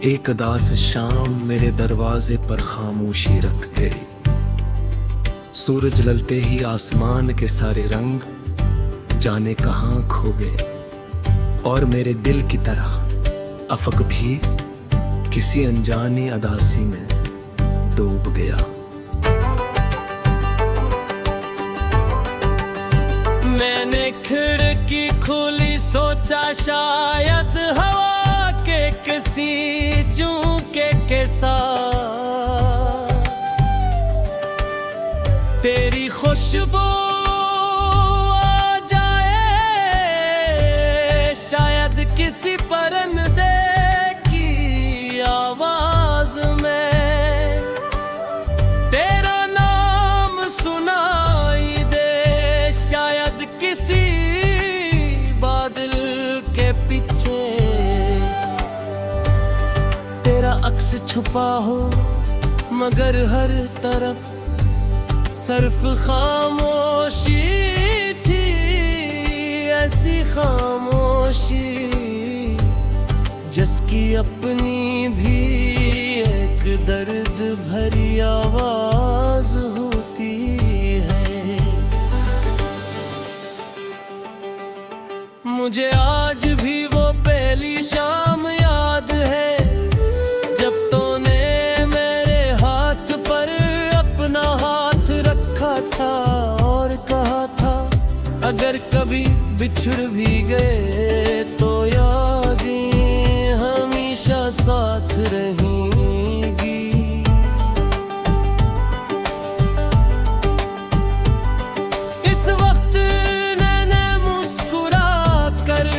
एक उदास शाम मेरे दरवाजे पर खामोशी रख गई। सूरज ललते ही आसमान के सारे रंग जाने कहां खो गए, और मेरे दिल की तरह अफक भी किसी अनजानी अदासी में डूब गया। मैंने खिड़की खोली, सोचा शायद हवा के किसी झोंके साथ तेरी खुशबू आ जाए, शायद किसी परिंदे की आवाज में तेरा नाम सुनाई दे, शायद किसी बादल के पीछे तेरा अक्स छुपा हो, मगर हर तरफ सिर्फ खामोशी थी, ऐसी खामोशी जिसकी अपनी भी एक दर्द भरी आवाज होती है। मुझे आज भी वो पहली शाम याद है, जब तूने मेरे हाथ पर अपना हाथ रखा था और कहा था, अगर कभी बिछड़ भी गए तो यादें हमेशा साथ रहेंगी। इस वक्त मैंने मुस्कुरा कर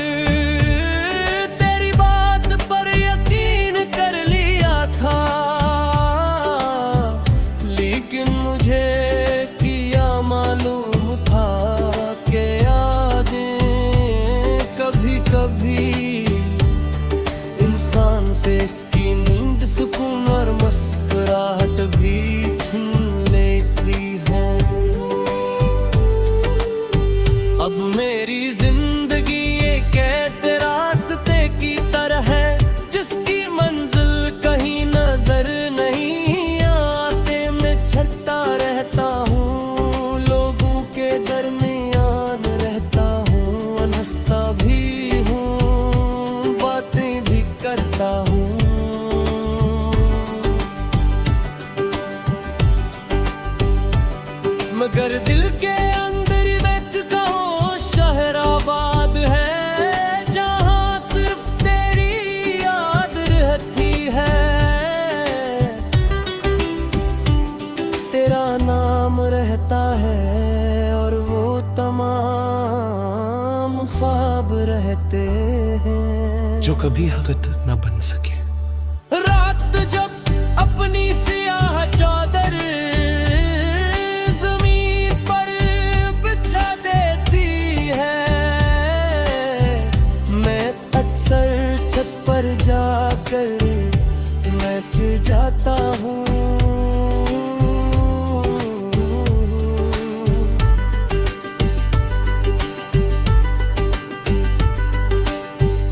तेरी बात पर यकीन कर लिया था, लेकिन मुझे किया मालूम था कि यादें कभी कभी इंसान से इसकी नींद, सुकून और मुस्कुराहट भी छीन लेती है। अब मेरी जिंदगी एक ऐसे रास्ते की तरह है, जिसकी मंजिल कहीं नजर नहीं आते। मैं छटता रहता हूँ, लोगों के दरमियान रहता हूँ, हंसता भी हूँ, बातें भी करता हूँ, मगर दिल के अंदर बैठता हूँ शहर आबाद है, जहाँ सिर्फ तेरी याद रहती है। तेरा नाम रहता है और वो तमाम ख्वाब रहते हैं जो कभी हकीकत न बन सके। रात जब अपनी सियाह चादर जमीन पर बिछा देती है, मैं अक्सर छत पर जाकर नाच जाता हूँ।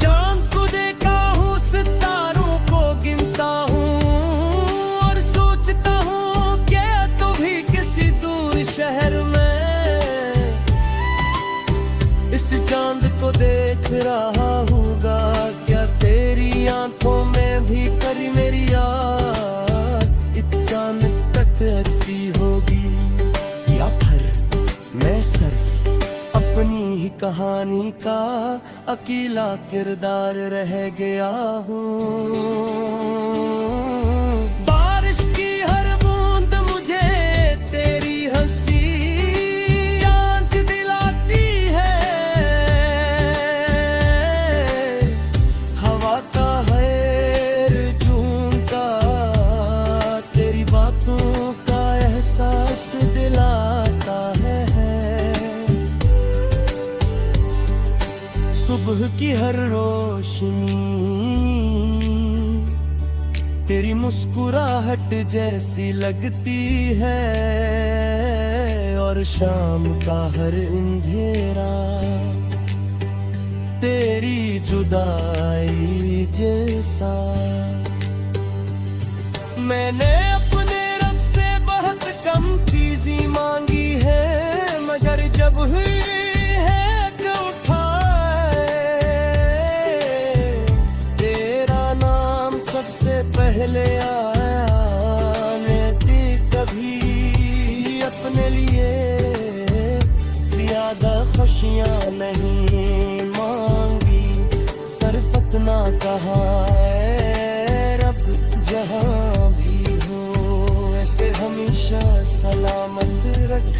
चांद को देखा हूँ, सितारों को गिनता हूँ, और सोचता हूँ क्या तो भी किसी दूर शहर में इस चांद को देख रहा होगा। क्या तेरी आंखों में भी करी मेरी याद इस चांद तक आती होगी, या फिर मैं सिर्फ अपनी ही कहानी का अकेला किरदार रह गया हूँ। बारिश की हर बूंद मुझे तेरी हंसी याद दिलाती है, हवा का हर झोंका तेरी बातों का एहसास दिलाता है। सुबह की हर रोशनी तेरी मुस्कुराहट जैसी लगती है, और शाम का हर अंधेरा तेरी जुदाई जैसा। मैंने अपने रब से बहुत कम चीज़ें मांगी है, मगर जब हुई है कि उठाए तेरा नाम सबसे पहले आया। ने दी कभी अपने लिए ज्यादा खुशियाँ नहीं मांगी, सरफत ना कहा रब जहाँ भी हो ऐसे हमेशा सलामत रख।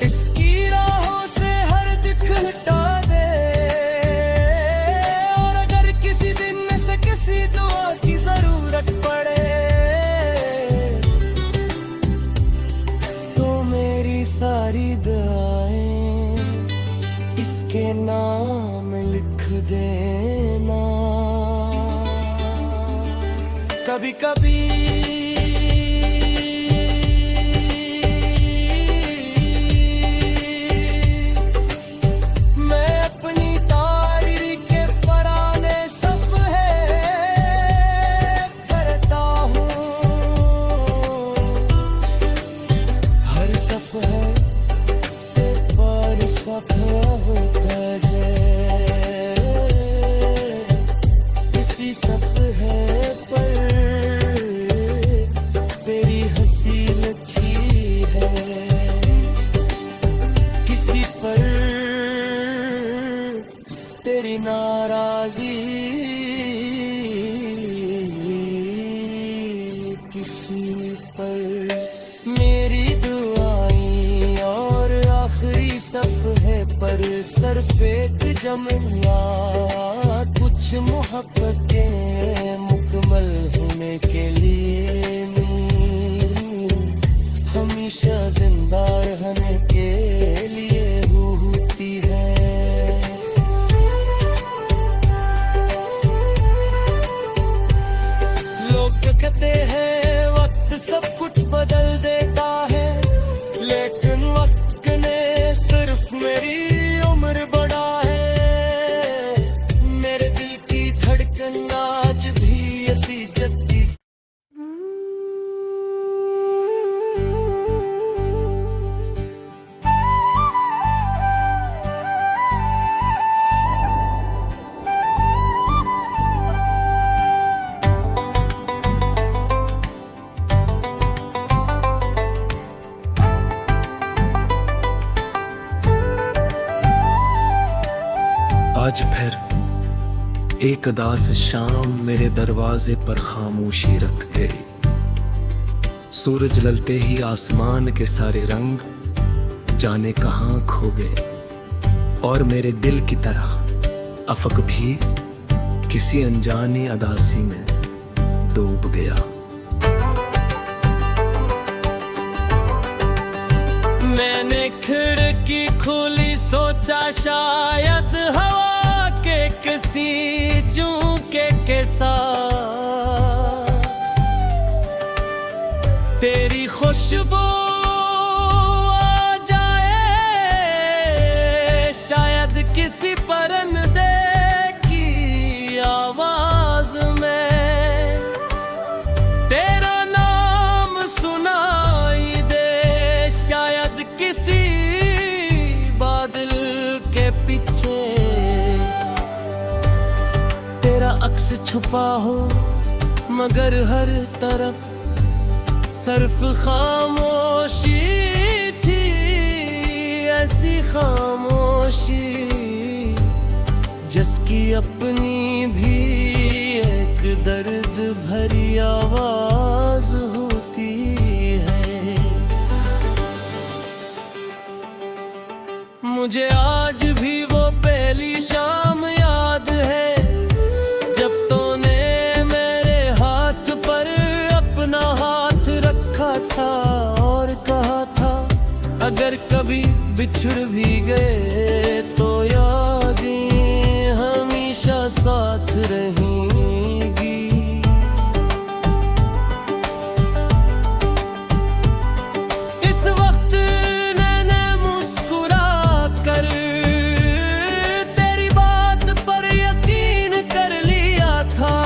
इसकी राहों से हर दुख हटा दे, और अगर किसी दिन में से किसी दुआ की जरूरत पड़े तो मेरी सारी दुआएं इसके नाम लिख देना। कभी कभी मैं अपनी तारीख के पुराने सफ़े पढ़ता हूँ, हर सफ़े पर सफ़े इसी सफ़े पर तेरी हंसी लिखी है, किसी पर तेरी नाराज़ी, किसी पर मेरी दुआएं, और आखिरी सफ़े पर सरफेक जमना कुछ मोहब्बतें मुकम्मल होने के लिए हमेशा जिंदा रहने के लिए होती है। लोग कहते हैं वक्त सब कुछ बदल देता है, लेकिन वक्त ने सिर्फ मेरी उम्र बढ़ा है। मेरे दिल की धड़कन आज भी ऐसी जल्दी आज फिर एक उदास शाम मेरे दरवाजे पर खामोशी रख गई। सूरज ललते ही आसमान के सारे रंग जाने कहाँ खो गए, और मेरे दिल की तरह अफक भी किसी अनजानी अदासी में डूब गया। मैंने खिड़की खोली, सोचा शायद हवा के किसी झोंके के साथ तेरी खुशबू आ जाए, शायद किसी परिंदे की आवाज में तेरा नाम सुनाई दे, शायद किसी बादल के पीछे तेरा अक्स छुपा हो, मगर हर तरफ सिर्फ खामोशी थी, ऐसी खामोशी जिसकी अपनी भी एक दर्द भरी आवाज होती है। मुझे आज भी वो पहली शाम याद है जब तूने मेरे हाथ पर अपना हाथ रखा था और कहा था अगर कभी बिछड़ भी गए तो यादें हमेशा साथ रहेंगी। इस वक्त मैंने मुस्कुरा कर तेरी बात पर यकीन कर लिया था,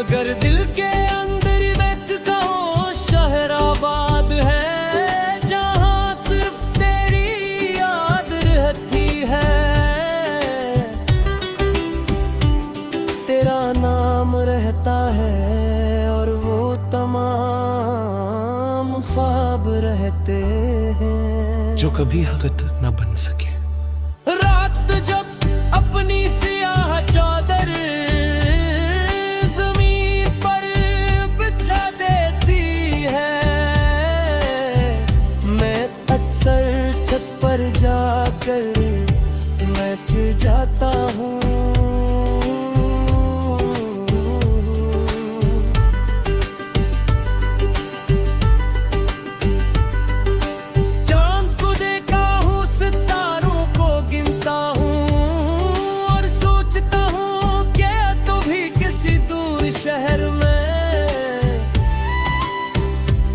मगर दिल के अंदर एक कहो शहर आबाद है, जहां सिर्फ तेरी याद रहती है। तेरा नाम रहता है और वो तमाम ख्वाब रहते हैं जो कभी हकीकत न बन सके। रात जब अपनी सियाह चादर जमीन पर बिछा देती है, मैं अक्सर छत पर जाकर बैठ जाता हूँ। शहर में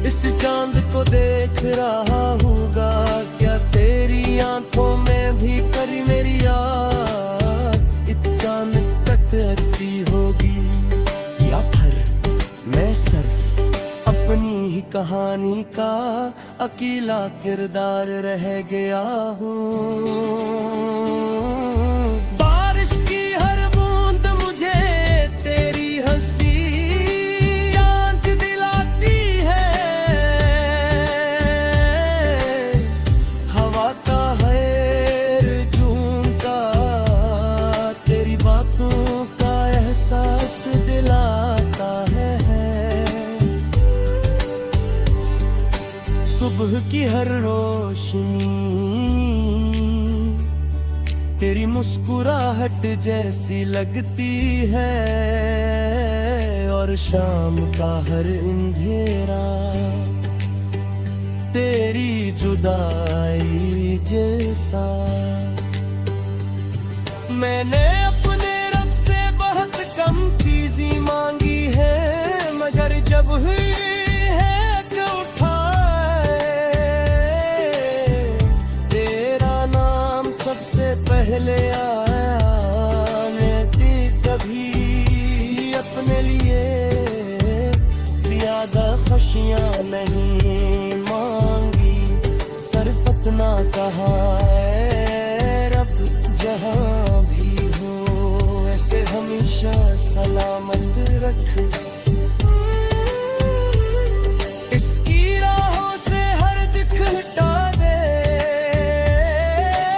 इस चांद को देख रहा हूँगा, क्या तेरी आंखों में भी करी मेरी याद इस चांद तक रहती होगी, या फिर मैं सिर्फ अपनी ही कहानी का अकेला किरदार रह गया हूँ। दिलाता है सुबह की हर रोशनी तेरी मुस्कुराहट जैसी लगती है, और शाम का हर अंधेरा तेरी जुदाई जैसा। मैंने अपने रब से बहुत कम चीज़ें मांगी है, मगर जब हुई है कि उठाए तेरा नाम सबसे पहले आया। मैं कभी अपने लिए ज्यादा खुशियाँ नहीं मांगी, सिर्फ इतना कहा है रब जहाँ भी हो ऐसे हमेशा सलामत रख। इसकी राहों से हर दुख हटा दे,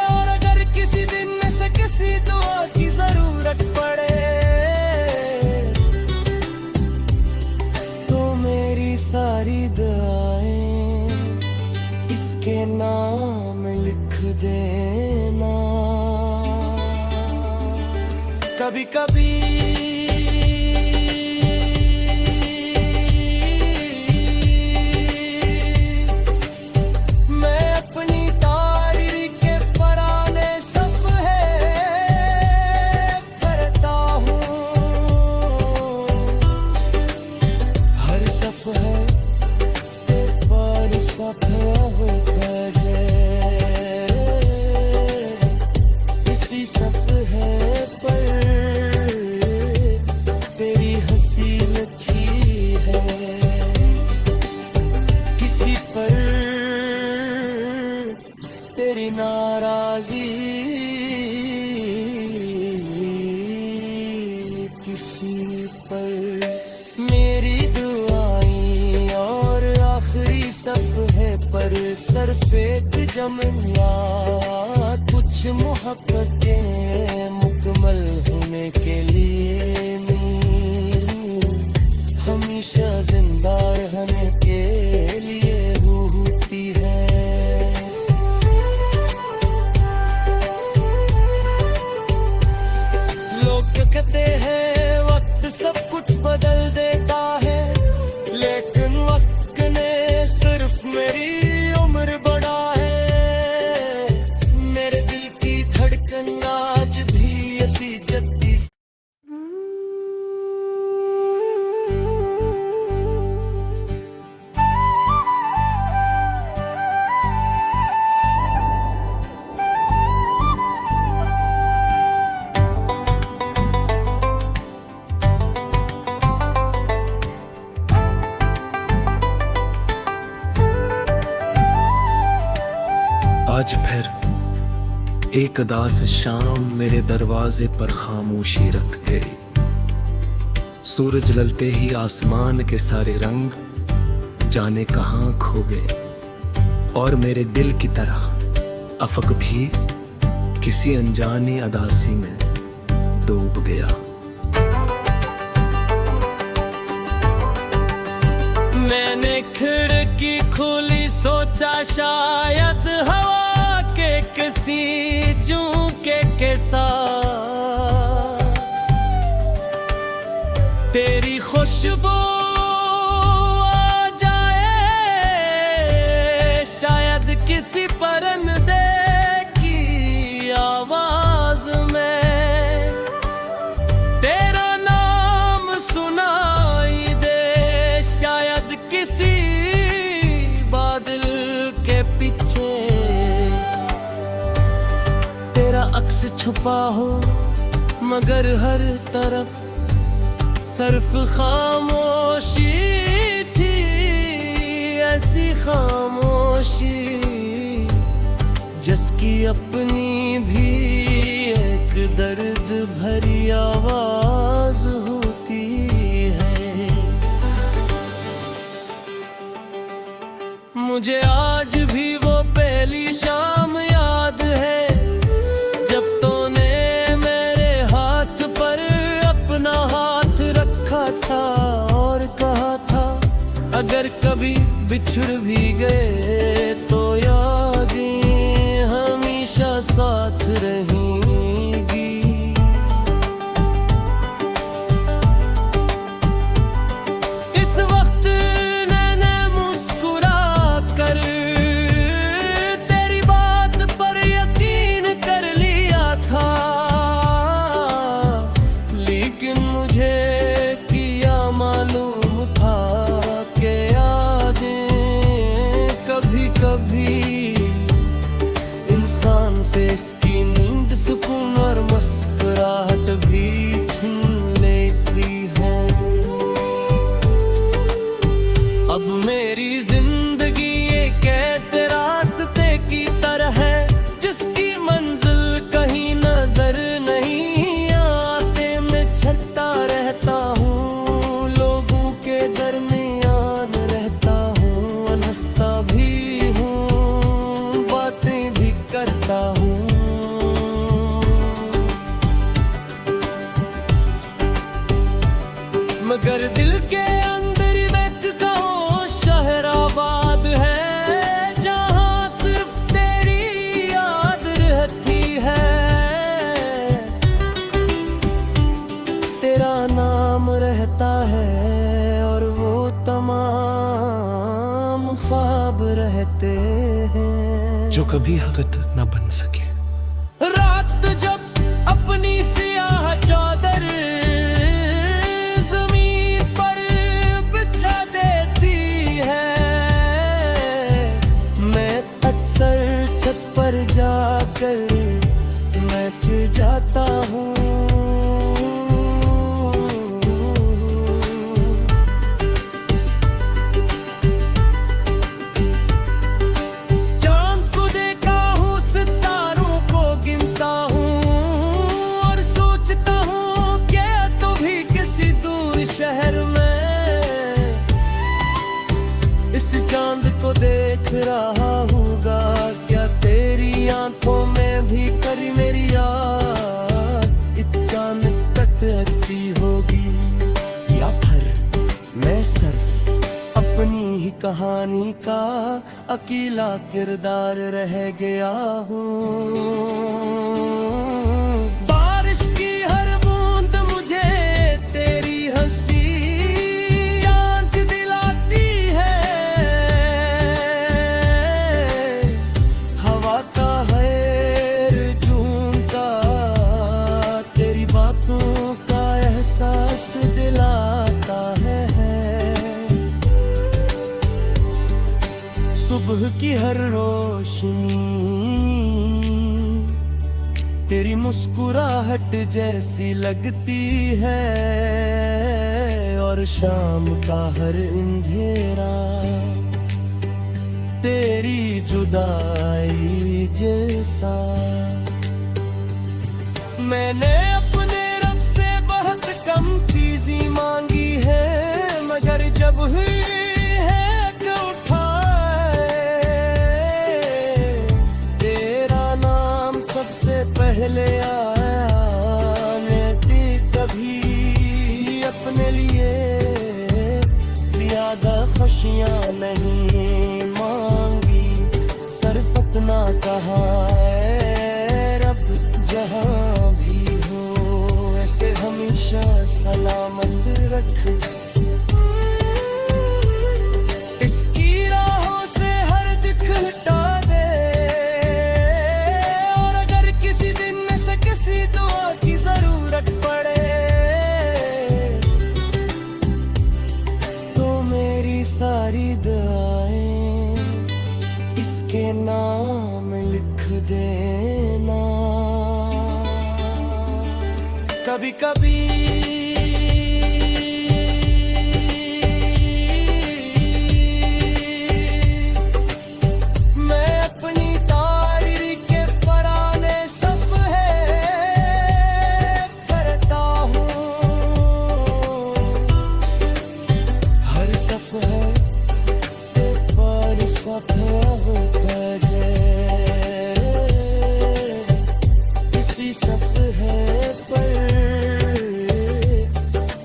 और अगर किसी दिन में से किसी दुआ की जरूरत पड़े तो मेरी सारी दुआएं इसके नाम लिख देना। कभी कभी मैं अपनी तारीख के पुराने सफ़े करता हूँ, हर सफ़े पर सफ़े इसी सफ़े पर तेरी हंसी लिखी है, किसी पर तेरी नाराज़ी, किसी पर मेरी दुआएं, और आखिरी सफ़े पर सिर्फ एक जमना कुछ मोहब्बतें मुकम्मल होने के लिए हमेशा जिंदा रहने के लिए होती है। लोग कहते हैं वक्त सब कुछ बदल देता है, लेकिन वक्त ने सिर्फ मेरी उम्र बढ़ा है। मेरे दिल की धड़कन आज भी ऐसी जद्दी एक उदास शाम मेरे दरवाजे पर खामोशी रख गई। सूरज ललते ही आसमान के सारे रंग जाने कहां खो गए, और मेरे दिल की तरह अफक भी किसी अनजानी अदासी में डूब गया। मैंने खिड़की खोली, सोचा शायद हवा के किसी झोंके साथ तेरी खुशबू आ जाए, शायद किसी परिंदे की आवाज में तेरा नाम सुनाई दे, शायद किसी बादल के पीछे तेरा अक्स छुपा हो, मगर हर तरफ सिर्फ खामोशी थी, ऐसी खामोशी जिसकी अपनी भी एक दर्द भरी आवाज होती है। मुझे आज भी वो पहली शाम याद है, जब तूने मेरे हाथ पर अपना हाथ रखा था और कहा था, अगर कभी बिछड़ भी गए तो यादें हमेशा साथ रहेंगी। इस वक्त मैंने मुस्कुरा कर तेरी बात पर यकीन कर लिया था, लेकिन मुझे किया मालूम था कि यादें कभी कभी इंसान से इसकी नींद, सुकून और मुस्कुराहट भी छीन लेती है। अब मेरी जिंदगी एक ऐसे रास्ते की तरह है जिसकी मंजिल कहीं नजर नहीं आते। मैं छटता रहता हूँ, लोगों के दरमियान रहता हूँ, हंसता भी हूँ, बातें भी करता हूँ, मगर दिल के अंदर महकता हो शहर आबाद है, जहाँ सिर्फ तेरी याद रहती है। तेरा नाम रहता है और वो तमाम ख्वाब रहते हैं जो कभी हकीकत न बन सके। रात जब अपनी सियाह चादर जमीन पर बिछा देती है, मैं अक्सर छत पर जाकर मैच जाता हूँ। चांद को देखा हूँ, सितारों को गिनता हूँ, और सोचता हूँ कि तो भी किसी दूर शहर में इस चांद को देख रहा होगा। क्या तेरी आंखों में भी करी मेरी याद इस चांद तक रहती होगी, या फिर मैं सिर्फ अपनी ही कहानी का अकेला किरदार रह गया हूँ। बारिश की हर बूंद मुझे तेरी हंसी याद दिलाती है, हवा का हर झूमता तेरी बातों का एहसास दिलाता है। सुबह की हर रोशनी तेरी मुस्कुराहट जैसी लगती है, और शाम का हर अंधेरा तेरी जुदाई जैसा मैंने अपने रब से बहुत कम चीज़ें मांगी है, मगर जब हुई है कि उठाए तेरा नाम सबसे पहले आया। मैंने कभी अपने लिए ज्यादा खुशियाँ नहीं मांगी, सरफत ना कहा है रब जहाँ भी हो ऐसे हमेशा सलामत रख। इसकी राहों से हर दुख हटा दे, और अगर किसी दिन में से किसी दुआ की जरूरत पड़े तो मेरी सारी दुआएं इसके नाम लिख देना। कभी कभी मैं अपनी तारीख के पुराने सफ़े पढ़ता हूँ, हर सफ़े पर सफ़े पढ़े, इसी सफ़े पर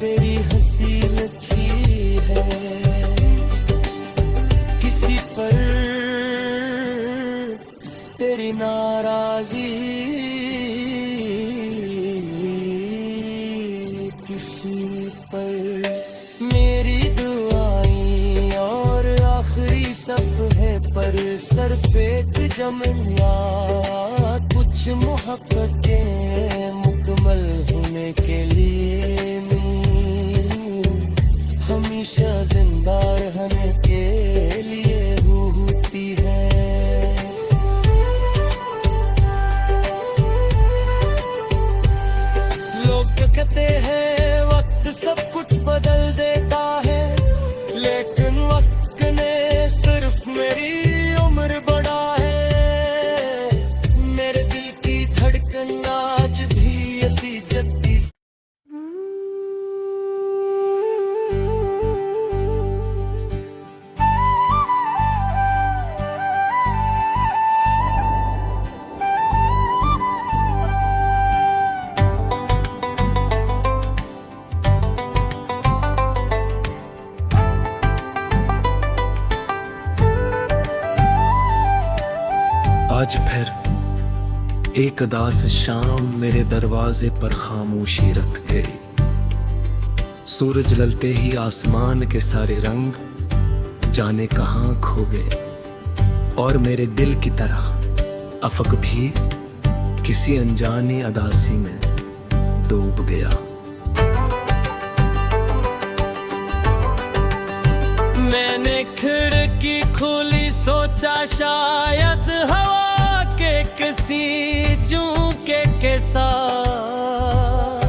तेरी हंसी लिखी है, किसी पर तेरी नाराज़ी, किसी पर मेरी दुआएं, और आखिरी सफ़े पर सरफेक जमया कुछ मोहब्बतें मुकम्मल होने के लिए हमेशा जिंदा रहने के लिए होती है। लोग कहते हैं वक्त सब कुछ बदल देता है, लेकिन वक्त ने सिर्फ मेरी उम्र बढ़ा है। मेरे दिल की धड़कन आज भी ऐसी जद्दी। आज फिर एक उदास शाम मेरे दरवाजे पर खामोशी रख गई। सूरज ढलते ही आसमान के सारे रंग जाने कहां खो गए, और मेरे दिल की तरह अफक भी किसी अनजानी अदासी में डूब गया। मैंने खिड़की खोली, सोचा शायद हवा के किसी झोंके के साथ